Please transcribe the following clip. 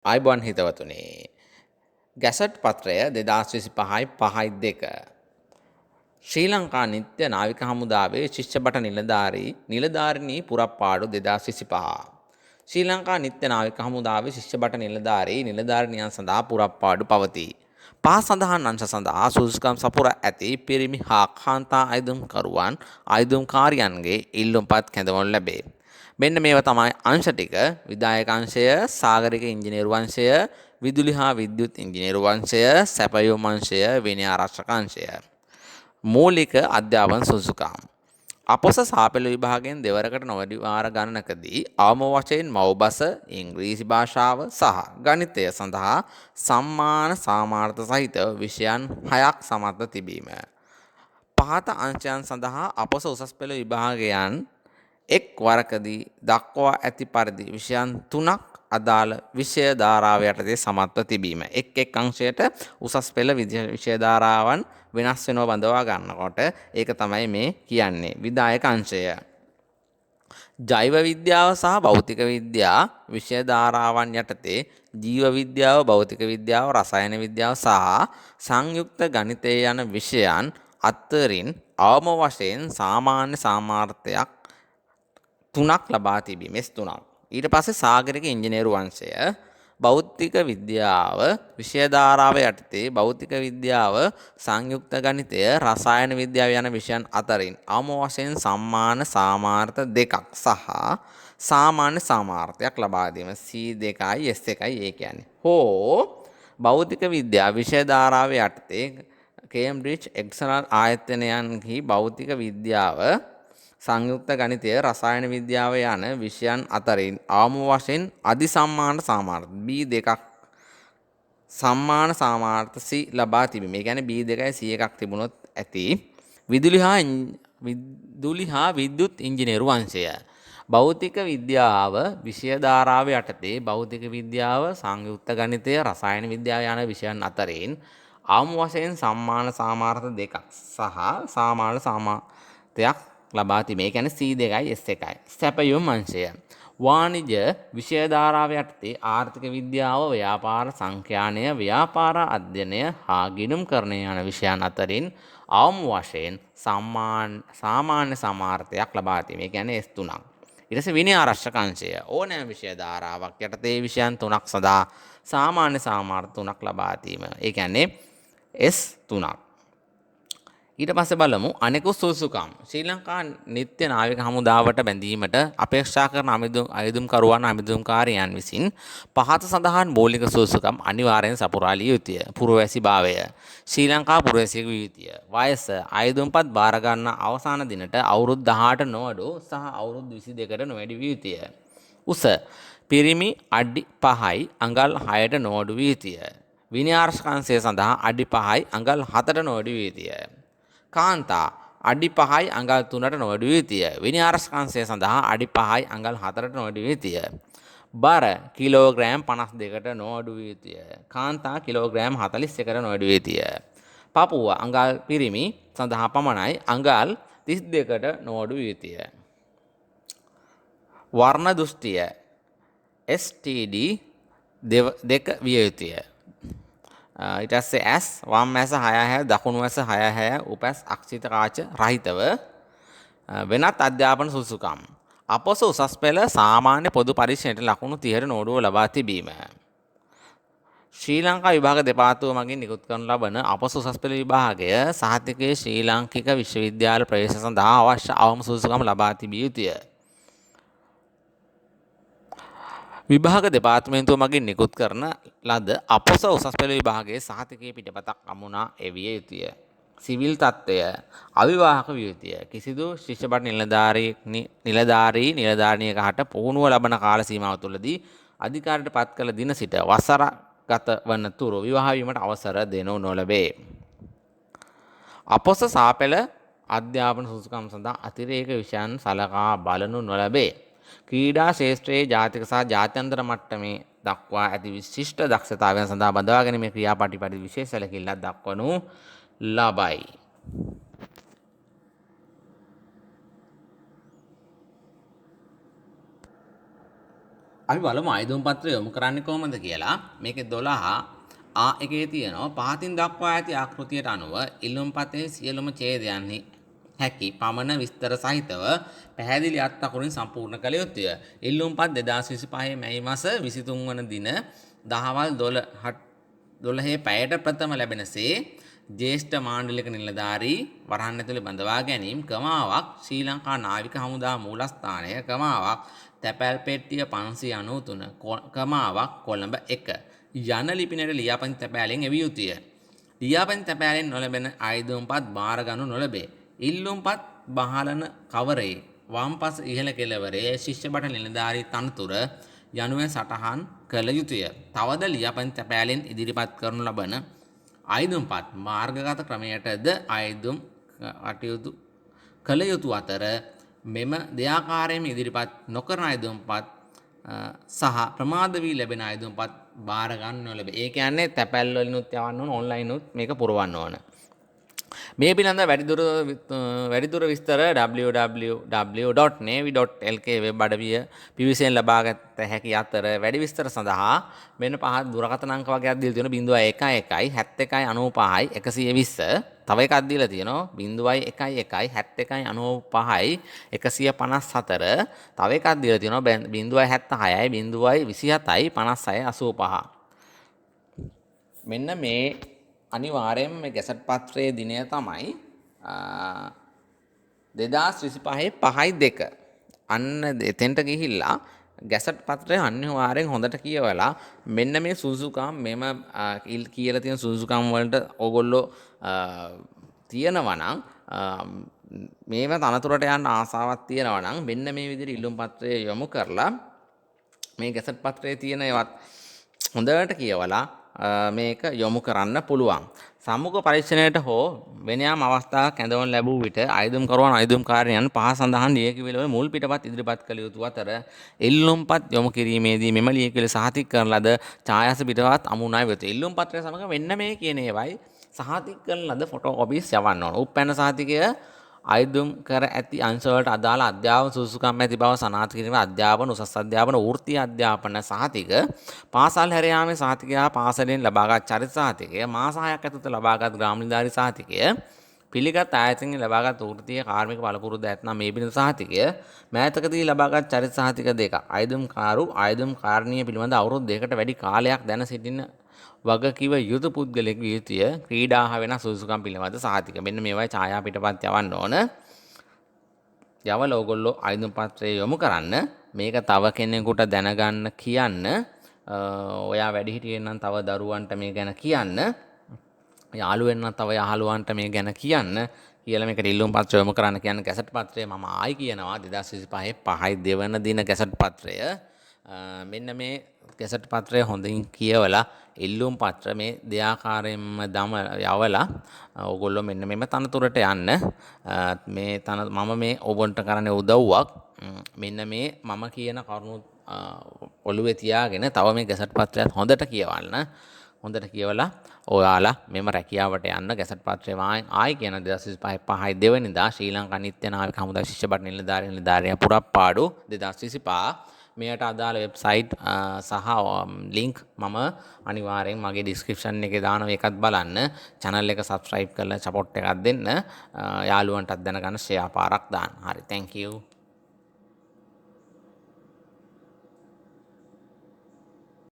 ආයිබෝන් හිතවතුනි. Gazette පත්‍රය 2025යි 5/2. ශ්‍රී ලංකා නිත්‍ය නාවික හමුදාවේ ශිෂ්‍යබට නිලධාරිනී පුරප්පාඩු 2025. ශ්‍රී ලංකා නිත්‍ය නාවික හමුදාවේ ශිෂ්‍යබට නිලධාරිනියන් සඳහා පුරප්පාඩු පවතී. පහ සඳහන් අංශ සඳහා සුදුසුකම් සපුරා ඇති පිරිමි හා කාන්තා අයදුම්කරුවන් අයදුම්කාරියන්ගේ ඉල්ලුම්පත් කැඳවනු ලැබේ. මෙන්න මේවා තමයි අංශ ටික. විදායක අංශය, සාගරික ඉංජිනේරු වංශය, විදුලි හා විද්‍යුත් ඉංජිනේරු වංශය, සැපයුම් අංශය, විනය ආරක්ෂක අංශය. මූලික අධ්‍යාපන සුදුසුකම්. අපොස සාපෙළ විභාගයෙන් දෙවරකට නොවැඩි වාර ගණනකදී අවම වශයෙන් මව්බස, ඉංග්‍රීසි භාෂාව සහ ගණිතය සඳහා සම්මාන සාමාර්ථ සහිතව විෂයන් 6ක් සමත්ව තිබීම. පහත අංශයන් සඳහා අපොස උසස් පෙළ විභාගයන් එක් වරකදී දක්වා ඇති පරිදි විෂයන් 3ක් අදාළ විෂය ධාරාව යටතේ සමත්ව තිබීම. එක් අංශයට උසස් පෙළ විෂය ධාරාවන් වෙනස් වෙනව බඳවා ගන්නකොට ඒක තමයි මේ කියන්නේ විදායක අංශය. ජෛව විද්‍යාව සහ භෞතික විද්‍යා විෂය ධාරාවන් යටතේ ජීව විද්‍යාව, භෞතික විද්‍යාව, රසායන විද්‍යාව සහ සංයුක්ත ගණිතය යන විෂයන් අතරින් අවම වශයෙන් සාමාන්‍ය සාමාර්ථයක් 3ක් ලබා තිබීම. S3ක්. ඊට පස්සේ සාගරික ඉංජිනේරු වංශය භෞතික විද්‍යාව විෂය ධාරාව යටතේ භෞතික විද්‍යාව, සංයුක්ත ගණිතය, රසායන විද්‍යාව යන විෂයන් අතරින් අවම වශයෙන් සම්මාන සාමාර්ථ 2ක් සහ සාමාන්‍ය සාමාර්ථයක් ලබා දීම. C2යි S1යි ඒ කියන්නේ. හෝ භෞතික විද්‍යාව විෂය ධාරාව යටතේ කේම්බ්‍රිජ් එක්සර්නල් ආයතනයන්හි භෞතික විද්‍යාව, සංයුක්ත ගණිතය, රසායන විද්‍යාව යන විෂයන් අතරින් අවම වශයෙන් අධිසම්මාන සාමාර්ථ B2ක් සම්මාන සාමාර්ථ C ලබා තිබීම. ඒ කියන්නේ B2යි C1ක් තිබුණොත් ඇති. විදුලි හා විද්‍යුත් ඉංජිනේරු වංශය. භෞතික විද්‍යාව විෂය ධාරාව යටතේ භෞතික විද්‍යාව, සංයුක්ත ගණිතය, රසායන විද්‍යාව යන විෂයන් අතරින් අවම වශයෙන් සම්මාන සාමාර්ථ 2ක් සහ සාමාන්‍ය සාමාර්ථයක් ලබා තිබේ. ඒ කියන්නේ C2යි S1යි. සැපයුම් අංශය. වාණිජ්‍ය විෂය ධාරාව යටතේ ආර්ථික විද්‍යාව, ව්‍යාපාර සංඛ්‍යානය, ව්‍යාපාර අධ්‍යයනය හා ගිණුම්කරණය යන විෂයන් අතරින් අවම වශයෙන් සාමාන්‍ය සාමාර්ථයක් ලබා තිබේ. ඒ කියන්නේ S3ක්. ඊට පස්සේ විනය ආරක්ෂක අංශය. ඕනෑම විෂය ධාරාවක් යටතේ විෂයන් 3ක් සඳහා සාමාන්‍ය සාමාර්ථ 3ක් ලබා දීම. ඒ කියන්නේ S3ක්. ඊට පස්සේ බලමු අනෙකුත් සුදුසුකම්. ශ්‍රී ලංකා නිත්‍ය නාවික හමුදාවට බැඳීමට අපේක්ෂා කරන අයදුම්කරුවන් අයදුම්කාරයන් විසින් පහත සඳහන් මූලික සුදුසුකම් අනිවාර්යෙන් සපුරාලිය යුතුය. පුරවැසි භාවය. ශ්‍රී ලංකා පුරවැසියෙකු විය යුතුය. වයස අයදුම්පත් බාර ගන්න අවසාන දිනට අවුරුදු 18 නොඅඩු සහ අවුරුදු 22කට නොවැඩි විය යුතුය. උස පිරිමි අඩි 5යි අඟල් 6ට නොඅඩු විය යුතුය. විනය ආරක්ෂක අංශය සඳහා අඩි 5යි අඟල් 7ට නොඅඩු විය යුතුය. කාන්තා අඩි 5යි අඟල් 3ට නොවැඩි විය යුතුය. විනය ආරක්ෂක අංශය සඳහා අඩි 5යි අඟල් 4ට නොවැඩි විය යුතුය. බර කිලෝග්‍රෑම් 52ට නොඅඩු විය යුතුය. කාන්තා කිලෝග්‍රෑම් 41ට නොඅඩු විය යුතුය. පපුව අඟල් පිරිමි සඳහා පමණයි අඟල් 32කට නොඅඩු විය යුතුය. වර්ණ දෘෂ්ටිය STD 2 විය යුතුය. ඊට පස්සේ ඇස් වම් ඇස 6/6 දකුණු ඇස 6/6 උපැස් අක්ෂිත කාච රහිතව වෙනත් අධ්‍යාපන සුදුසුකම්. අපොස උසස් පෙළ සාමාන්‍ය පොදු පරීක්ෂණයට ලකුණු 30ට නෝඩුව ලබා තිබීම. ශ්‍රී ලංකා විභාග දෙපාර්තමේන්තුව මගින් නිකුත් කරනු ලබන අපොස උසස් පෙළ විභාගය සහතිකයේ ශ්‍රී ලාංකික විශ්වවිද්‍යාල ප්‍රවේශ සඳහා අවශ්‍ය අවම සුදුසුකම් ලබා තිබිය යුතුය. විභාග දෙපාර්තමේන්තුව මගින් නිකුත් කරන ලද අපොස උසස් පෙළ විභාගයේ සහතිකයේ පිටපතක් අමුණා එවිය යුතුය. සිවිල් තත්ත්වය අවිවාහක විය යුතුය. කිසිදු ශිෂ්‍යබට නිලධාරිනියක හට පුහුණුව ලබන කාල සීමාව තුළදී අධිකාරියට පත් කළ දින සිට වසර ගත වන තුරු විවාහ වීමට අවසර දෙනු නොලැබේ. අපොස සාපෙළ අධ්‍යාපන සුදුසුකම් සඳහා අතිරේක විෂයන් සලකා බලනු නොලැබේ. ක්‍රීඩා ශේෂ්ත්‍රයේ ජාතික සහ ජාත්‍යන්තර මට්ටමේ දක්වා ඇති විශිෂ්ට දක්ෂතාවයන් සඳහා බඳවා ගැනීමේ ක්‍රියාපටිපටි විශේෂ සැලකිල්ලක් දක්වනු ලබයි. අපි බලමු ආයුධම් පත්‍රය යොමු කරන්නේ කොහොමද කියලා. මේකේ 12 ආ එකේ තියෙනවා පහතින් දක්වා ඇති ආකෘතියට අනුව ඉල්ලුම්පතේ සියලුම ඡේදයන්හි හැකි පමණ විස්තර සහිතව පැහැදිලි අත් අකුරින් සම්පූර්ණ කළ යුතුය. ඉල්ලුම්පත් 2025 මැයි මාස 23 වන දින දහවල් 12 පැයට ප්‍රථම ලැබෙනසේ ජ්‍යෙෂ්ඨ මාණ්ඩලික නිලධාරී වරහන් ඇතුළේ බඳවා ගැනීම කමාවක් ශ්‍රී ලංකා නාවික හමුදා මූලස්ථානය කමාවක් තැපැල් පෙට්ටිය 593 කමාවක් කොළඹ 1 යන ලිපිනයට ලියාපදිංචි තැපෑලෙන් එවිය යුතුය. ලියාපදිංචි තැපෑලෙන් නොලැබෙන ආයුධම්පත් බාරගනු නොලැබේ. ඉල්ලුම්පත් බහලන කවරේ වම් පස ඉහළ කෙළවරේ ශිෂ්‍ය බට නිලධාරී තනතුර යනුවෙන් සටහන් කළ යුතුය. තවද ලියාපදිංචි තැපෑලෙන් ඉදිරිපත් කරනු ලබන ආයුධම්පත් මාර්ගගත ක්‍රමයටද ආයුධම් කටයුතු කළ යුතු අතර මෙම දෙආකාරයෙන් ඉදිරිපත් නොකරන ආයුධම්පත් සහ ප්‍රමාද වී ලැබෙන ආයුධම්පත් බාර ගන්න නොලැබේ. ඒ කියන්නේ තැපැල් වලිනුත් යවන්න ඕන, ඔන්ලයින් උත් මේක පුරවන්න ඕන. මේ පිළිබඳ වැඩිදුර විස්තර www.navy.lk වෙබ් අඩවිය පිවිසෙන් ලබාගත හැකි අතර වැඩි විස්තර සඳහා මෙන්න පහත් දුරකථන අංක වගේක් දීලා තියෙනවා 011 71 95 120. තව එකක් දීලා තියෙනවා 011 71 95 154. තව එකක් දීලා තියෙනවා 076 027 56 85. මෙන්න මේ අනිවාර්යයෙන්ම මේ ගැසට් පත්‍රයේ දිනය තමයි 2025 5/2. අන්න එතෙන්ට ගිහිල්ලා ගැසට් පත්‍රය අනිවාර්යෙන් හොඳට කියවලා මෙන්න මේ සුසුකම් මෙම කියලා තියෙන සුසුකම් වලට ඕගොල්ලෝ තියෙනවා නම් මේව තනතුරට යන්න ආසාවක් තියෙනවා නම් මෙන්න මේ විදිහට ඉල්ලුම් පත්‍රය යොමු කරලා මේ ගැසට් පත්‍රයේ තියෙන ඒවත් හොඳට කියවලා මේක යොමු කරන්න පුළුවන්. සම්මුඛ පරීක්ෂණයට හෝ වෙන යම් අවස්ථාවක් ඇඳවන ලැබූ විට ආයුධම්කරුවන් ආයුධම්කාරයන් පහ සඳහන් ලියකියවිලේ මුල් පිටපත් ඉදිරිපත් කළ යුතු අතර ඉල්ලුම්පත් යොමු කිරීමේදී මෙම ලියකියවිල සහතික කරන ලද ඡායාස පිටපත් අමුණයි වෙත. ඉල්ලුම් පත්‍රය සමග මෙන්න මේ කියන ඒවායි සහතික කරන ලද ෆොටෝකොපීස් යවන්න ඕන. උපැන්න සහතිකය ආයුධම් කර ඇති අංශවලට අදාළ අධ්‍යාපන සුසුකම් ඇති බව සනාථ කිරීම අධ්‍යාපන උසස් අධ්‍යාපන වෘත්තීය අධ්‍යාපන සහතික පාසල් හැර යාමේ සහතිකය පාසලෙන් ලබාගත් චරිත සහතිකය මාස 6ක් ඇතුළත ලබාගත් ග්‍රාම නිලධාරී සහතිකය පිළිගත් ආයතනයෙන් ලබාගත් වෘත්තීය කාර්මික පළපුරුද්ද ඇතනම් මේ බිඳ සහතිකය මෑතකදී ලබාගත් චරිත සහතික දෙක ආයුධම්කාරු ආයුධම්කාරණිය පිළිබඳ අවුරුදු දෙකකට වැඩි කාලයක් දැන සිටින වගකිව යුතු පුද්ගලෙක් විය යුතුය. ක්‍රීඩා හා වෙනස් සුසුකම් පිළිබඳ සහතික. මෙන්න මේවයි ඡායා පිටපත් යවන්න ඕන. යවල ඕගොල්ලෝ ආයුධම් පත්‍රය යොමු කරන්න. මේක තව කෙනෙකුට දැනගන්න කියන්න. ඔයා වැඩිහිටියෙක් නම් තව දරුවන්ට මේ ගැන කියන්න. යාළුවෙන් නම් තව යහළුවන්ට මේ ගැන කියන්න. කියලා මේකට ඉල්ලුම් පත්‍රය යොමු කරන්න කියන ගැසට් පත්‍රය මම ආයි කියනවා 2025 5 වෙනි දින ගැසට් පත්‍රය. මෙන්න මේ ගැසට් පත්‍රය හොඳින් කියවලා ඉල්ලුම් පත්‍ර මේ දෙආකාරයෙන්ම යවලා ඕගොල්ලෝ මෙන්න මෙම තනතුරට යන්න. මේ මම මේ ඔබන්ට කරන්නේ උදව්වක්. මෙන්න මේ මම කියන කරුණු ඔළුවේ තියාගෙන තව මේ ගැසට් පත්‍රයත් හොඳට කියවන්න. හොඳට කියවලා ඔයාලා මෙම රැකියාවට යන්න. ගැසට් පත්‍රය ආයි කියන 2025 5 වෙනිදා ශ්‍රී ලංකා නිත්‍ය නාවික හමුදා ශිෂ්‍ය බට නිලධාරියා පුරප්පාඩු 2025 මෙයට අදාළ වෙබ්සයිට් සහ ලින්ක් මම අනිවාර්යෙන් මගේ ඩිස්ක්‍රිප්ෂන් එකේ දානවා. ඒකත් බලන්න. channel එක subscribe කරලා support එකක් දෙන්න. යාළුවන්ටත් දැනගන්න share පාරක් දාන්න. හරි, thank you.